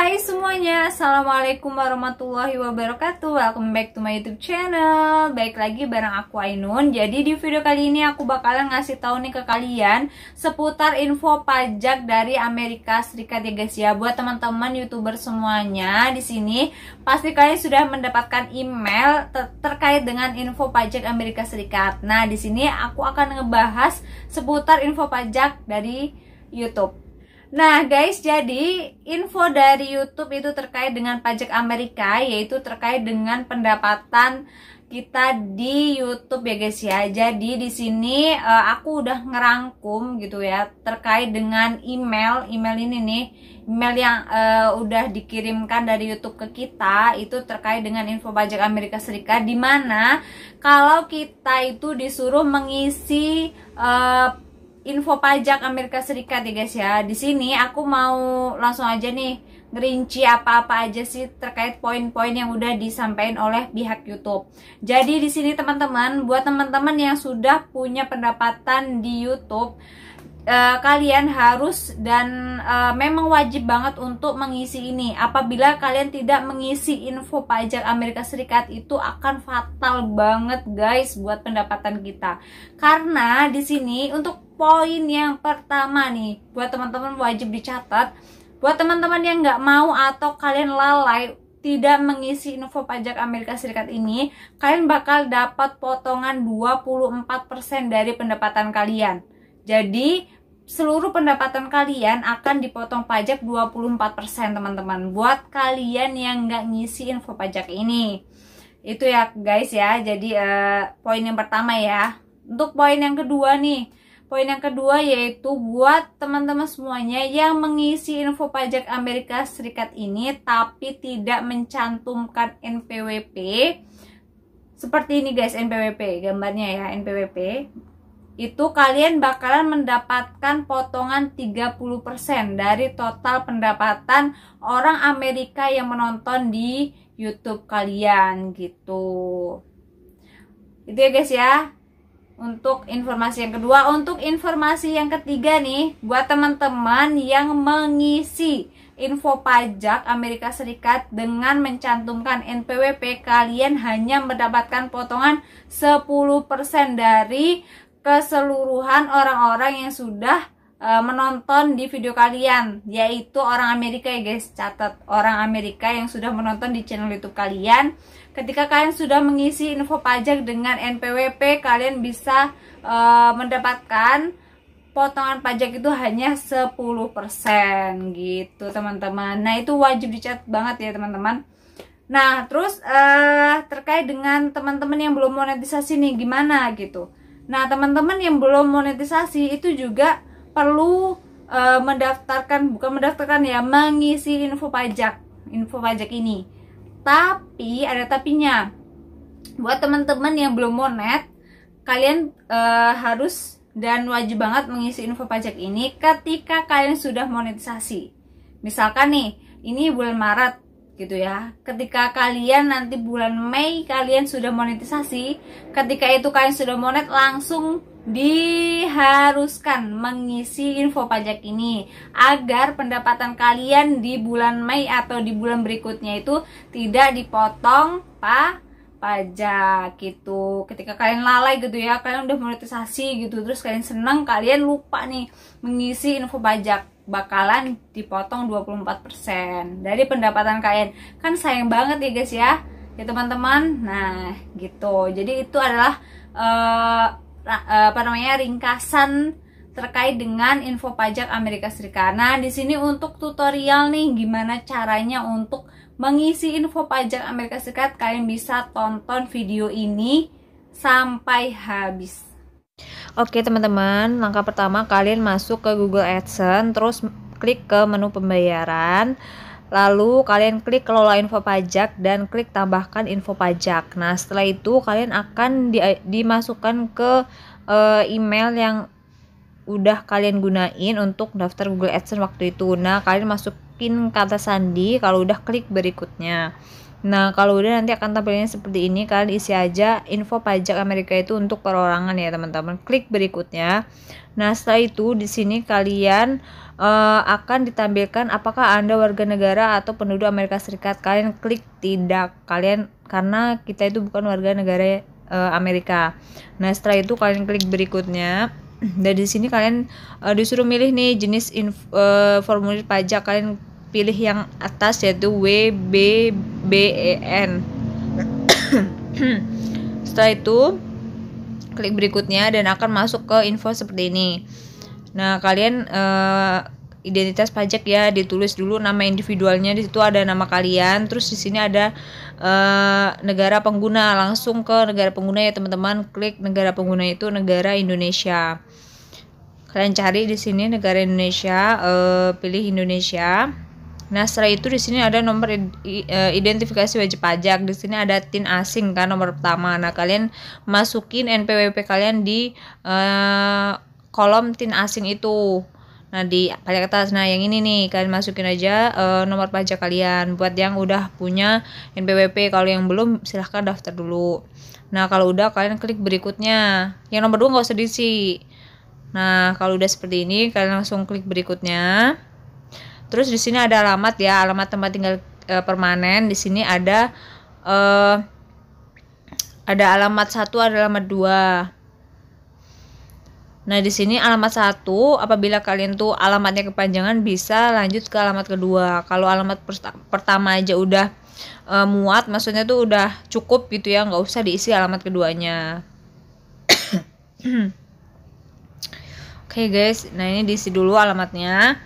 Hai semuanya, Assalamualaikum warahmatullahi wabarakatuh. Welcome back to my YouTube channel. Baik lagi bareng aku Ainun. Jadi di video kali ini aku bakalan ngasih tahu nih ke kalian seputar info pajak dari Amerika Serikat ya guys ya. Buat teman-teman YouTuber semuanya di sini pasti kalian sudah mendapatkan email terkait dengan info pajak Amerika Serikat. Nah, di sini aku akan ngebahas seputar info pajak dari YouTube. Nah guys, jadi info dari YouTube itu terkait dengan pajak Amerika, yaitu terkait dengan pendapatan kita di YouTube ya guys ya. Jadi di sini aku udah ngerangkum gitu ya terkait dengan email ini nih, email yang udah dikirimkan dari YouTube ke kita, itu terkait dengan info pajak Amerika Serikat, dimana kalau kita itu disuruh mengisi info pajak Amerika Serikat ya guys ya. Di sini aku mau langsung aja nih ngerinci apa-apa aja sih terkait poin-poin yang udah disampaikan oleh pihak YouTube. Jadi di sini teman-teman, buat teman-teman yang sudah punya pendapatan di YouTube, kalian harus dan memang wajib banget untuk mengisi ini. Apabila kalian tidak mengisi info pajak Amerika Serikat, itu akan fatal banget guys buat pendapatan kita. Karena di sini untuk poin yang pertama nih, buat teman-teman wajib dicatat. Buat teman-teman yang nggak mau atau kalian lalai tidak mengisi info pajak Amerika Serikat ini, kalian bakal dapat potongan 24% dari pendapatan kalian. Jadi seluruh pendapatan kalian akan dipotong pajak 24% teman-teman. Buat kalian yang nggak ngisi info pajak ini, itu ya guys ya. Jadi poin yang pertama ya. Untuk poin yang kedua nih, poin yang kedua yaitu buat teman-teman semuanya yang mengisi info pajak Amerika Serikat ini tapi tidak mencantumkan NPWP. Seperti ini guys, NPWP gambarnya ya, NPWP. Itu kalian bakalan mendapatkan potongan 30% dari total pendapatan orang Amerika yang menonton di YouTube kalian gitu. Itu ya guys ya. Untuk informasi yang kedua. Untuk informasi yang ketiga nih, buat teman-teman yang mengisi info pajak Amerika Serikat dengan mencantumkan NPWP, kalian hanya mendapatkan potongan 10% dari keseluruhan orang-orang yang sudah menonton di video kalian, yaitu orang Amerika ya guys. Catat, orang Amerika yang sudah menonton di channel YouTube kalian. Ketika kalian sudah mengisi info pajak dengan NPWP, kalian bisa mendapatkan potongan pajak itu hanya 10% gitu teman-teman. Nah itu wajib dicatat banget ya teman-teman. Nah terus terkait dengan teman-teman yang belum monetisasi nih, gimana gitu. Nah teman-teman yang belum monetisasi itu juga perlu mengisi info pajak ini. Tapi ada tapinya. Buat teman-teman yang belum monet, kalian harus dan wajib banget mengisi info pajak ini ketika kalian sudah monetisasi. Misalkan nih, ini bulan Maret gitu ya. Ketika kalian nanti bulan Mei kalian sudah monetisasi, ketika itu kalian sudah monet, langsung diharuskan mengisi info pajak ini agar pendapatan kalian di bulan Mei atau di bulan berikutnya itu tidak dipotong pajak gitu. Ketika kalian lalai gitu ya, kalian udah monetisasi gitu, terus kalian seneng, kalian lupa nih mengisi info pajak, bakalan dipotong 24% dari pendapatan kalian. Kan sayang banget ya guys ya teman-teman. Nah gitu. Jadi itu adalah ringkasan terkait dengan info pajak Amerika Serikat. Nah di sini untuk tutorial nih gimana caranya untuk mengisi info pajak Amerika Serikat, kalian bisa tonton video ini sampai habis. Oke teman-teman, langkah pertama kalian masuk ke Google AdSense, terus klik ke menu pembayaran, lalu kalian klik kelola info pajak dan klik tambahkan info pajak. Nah setelah itu kalian akan dimasukkan ke email yang udah kalian gunain untuk daftar Google AdSense waktu itu. Nah kalian masukin kata sandi kalau udah klik berikutnya. Nah, kalau udah nanti akan tampilnya seperti ini. Kalian isi aja info pajak Amerika itu untuk perorangan ya, teman-teman. Klik berikutnya. Nah, setelah itu di sini kalian akan ditampilkan apakah Anda warga negara atau penduduk Amerika Serikat. Kalian klik tidak. Kalian karena kita itu bukan warga negara Amerika. Nah, setelah itu kalian klik berikutnya. Dan di sini kalian disuruh milih nih jenis formulir pajak. Kalian pilih yang atas yaitu WBBEN. Setelah itu klik berikutnya dan akan masuk ke info seperti ini. Nah, kalian identitas pajak ya, ditulis dulu nama individualnya, di situ ada nama kalian, terus di sini ada negara pengguna, langsung ke negara pengguna ya teman-teman. Klik negara pengguna itu negara Indonesia. Kalian cari di sini negara Indonesia, pilih Indonesia. Nah, setelah itu di sini ada nomor identifikasi wajib pajak. Di sini ada TIN asing kan nomor pertama. Nah, kalian masukin NPWP kalian di kolom TIN asing itu. Nah, di paling atas. Nah, yang ini nih kalian masukin aja nomor pajak kalian. Buat yang udah punya NPWP, kalau yang belum silahkan daftar dulu. Nah, kalau udah kalian klik berikutnya. Yang nomor 2 nggak usah diisi. Nah, kalau udah seperti ini kalian langsung klik berikutnya. Terus di sini ada alamat ya, alamat tempat tinggal permanen. Di sini ada alamat 1, ada alamat 2. Nah, di sini alamat 1, apabila kalian tuh alamatnya kepanjangan bisa lanjut ke alamat kedua. Kalau alamat pertama aja udah muat, maksudnya tuh udah cukup gitu ya, nggak usah diisi alamat keduanya. Oke guys, nah ini diisi dulu alamatnya.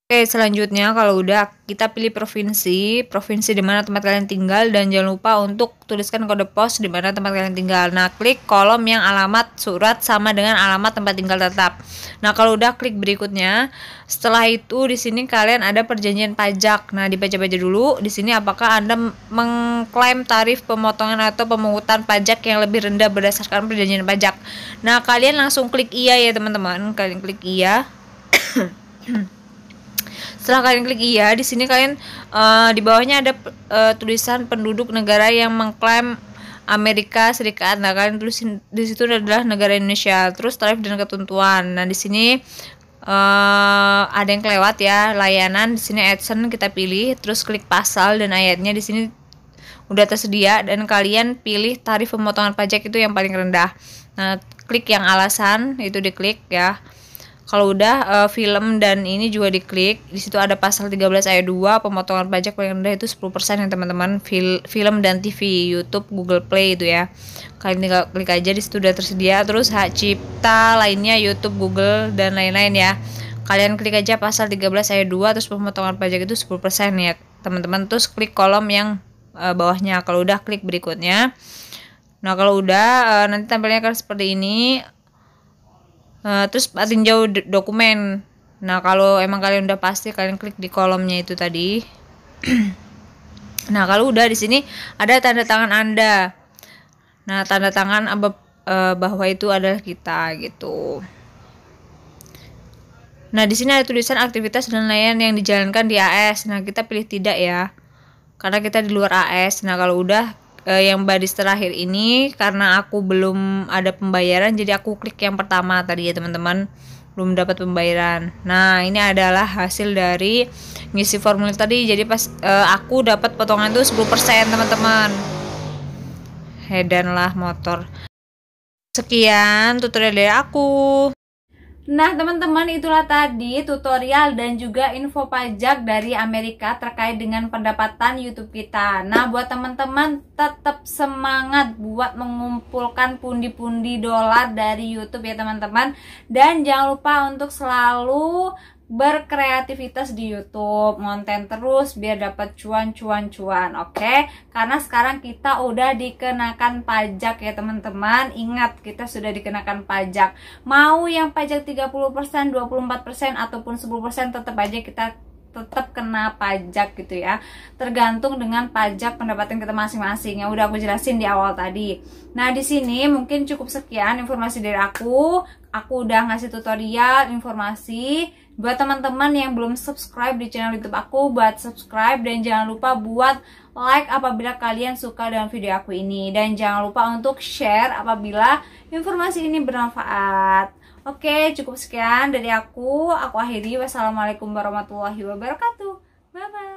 Oke, selanjutnya kalau udah kita pilih provinsi di mana tempat kalian tinggal, dan jangan lupa untuk tuliskan kode pos di mana tempat kalian tinggal. Nah, klik kolom yang alamat surat sama dengan alamat tempat tinggal tetap. Nah, kalau udah klik berikutnya. Setelah itu di sini kalian ada perjanjian pajak. Nah, dibaca-baca dulu di sini apakah Anda mengklaim tarif pemotongan atau pemungutan pajak yang lebih rendah berdasarkan perjanjian pajak. Nah, kalian langsung klik iya ya, teman-teman. Kalian klik iya. Setelah kalian klik iya, di sini kalian di bawahnya ada tulisan penduduk negara yang mengklaim Amerika Serikat. Nah, kalian tulisin di situ adalah negara Indonesia. Terus tarif dan ketentuan. Nah, di sini ada yang kelewat ya, layanan. Di sini AdSense kita pilih, terus klik pasal dan ayatnya di sini udah tersedia, dan kalian pilih tarif pemotongan pajak itu yang paling rendah. Nah, klik yang alasan itu diklik ya. Kalau udah film dan ini juga diklik. Di situ ada pasal 13 ayat 2, pemotongan pajak paling rendah itu 10% ya teman-teman. Film dan TV, YouTube, Google Play itu ya. Kalian tinggal klik aja, di situ udah tersedia. Terus hak cipta lainnya YouTube, Google dan lain-lain ya. Kalian klik aja pasal 13 ayat 2, terus pemotongan pajak itu 10% ya teman-teman. Terus klik kolom yang bawahnya. Kalau udah klik berikutnya. Nah, kalau udah nanti tampilnya akan seperti ini. Terus tinjau dokumen. Nah, kalau emang kalian udah pasti, kalian klik di kolomnya itu tadi. Nah, kalau udah di sini ada tanda tangan Anda. Nah, tanda tangan bahwa itu adalah kita gitu. Nah, di sini ada tulisan aktivitas dan layanan yang dijalankan di AS. Nah, kita pilih tidak ya, karena kita di luar AS. Nah, kalau udah yang baris terakhir ini, karena aku belum ada pembayaran, jadi aku klik yang pertama tadi ya teman-teman, belum dapat pembayaran. Nah, ini adalah hasil dari ngisi formulir tadi. Jadi pas aku dapat potongan itu 10% teman-teman. Hedan lah motor. Sekian tutorial dari aku. Nah teman-teman, itulah tadi tutorial dan juga info pajak dari Amerika terkait dengan pendapatan YouTube kita. Nah buat teman-teman tetap semangat buat mengumpulkan pundi-pundi dolar dari YouTube ya teman-teman. Dan jangan lupa untuk selalu berkreativitas di YouTube, konten terus biar dapat cuan, oke? Karena sekarang kita udah dikenakan pajak ya teman-teman. Ingat, kita sudah dikenakan pajak. Mau yang pajak 30%, 24% ataupun 10%, tetap aja kita tetap kena pajak gitu ya, tergantung dengan pajak pendapatan kita masing-masing yang udah aku jelasin di awal tadi. Nah di sini mungkin cukup sekian informasi dari aku udah ngasih tutorial informasi. Buat teman-teman yang belum subscribe di channel YouTube aku, buat subscribe dan jangan lupa buat like apabila kalian suka dengan video aku ini, dan jangan lupa untuk share apabila informasi ini bermanfaat. Oke, cukup sekian dari aku akhiri. Wassalamualaikum warahmatullahi wabarakatuh. Bye bye.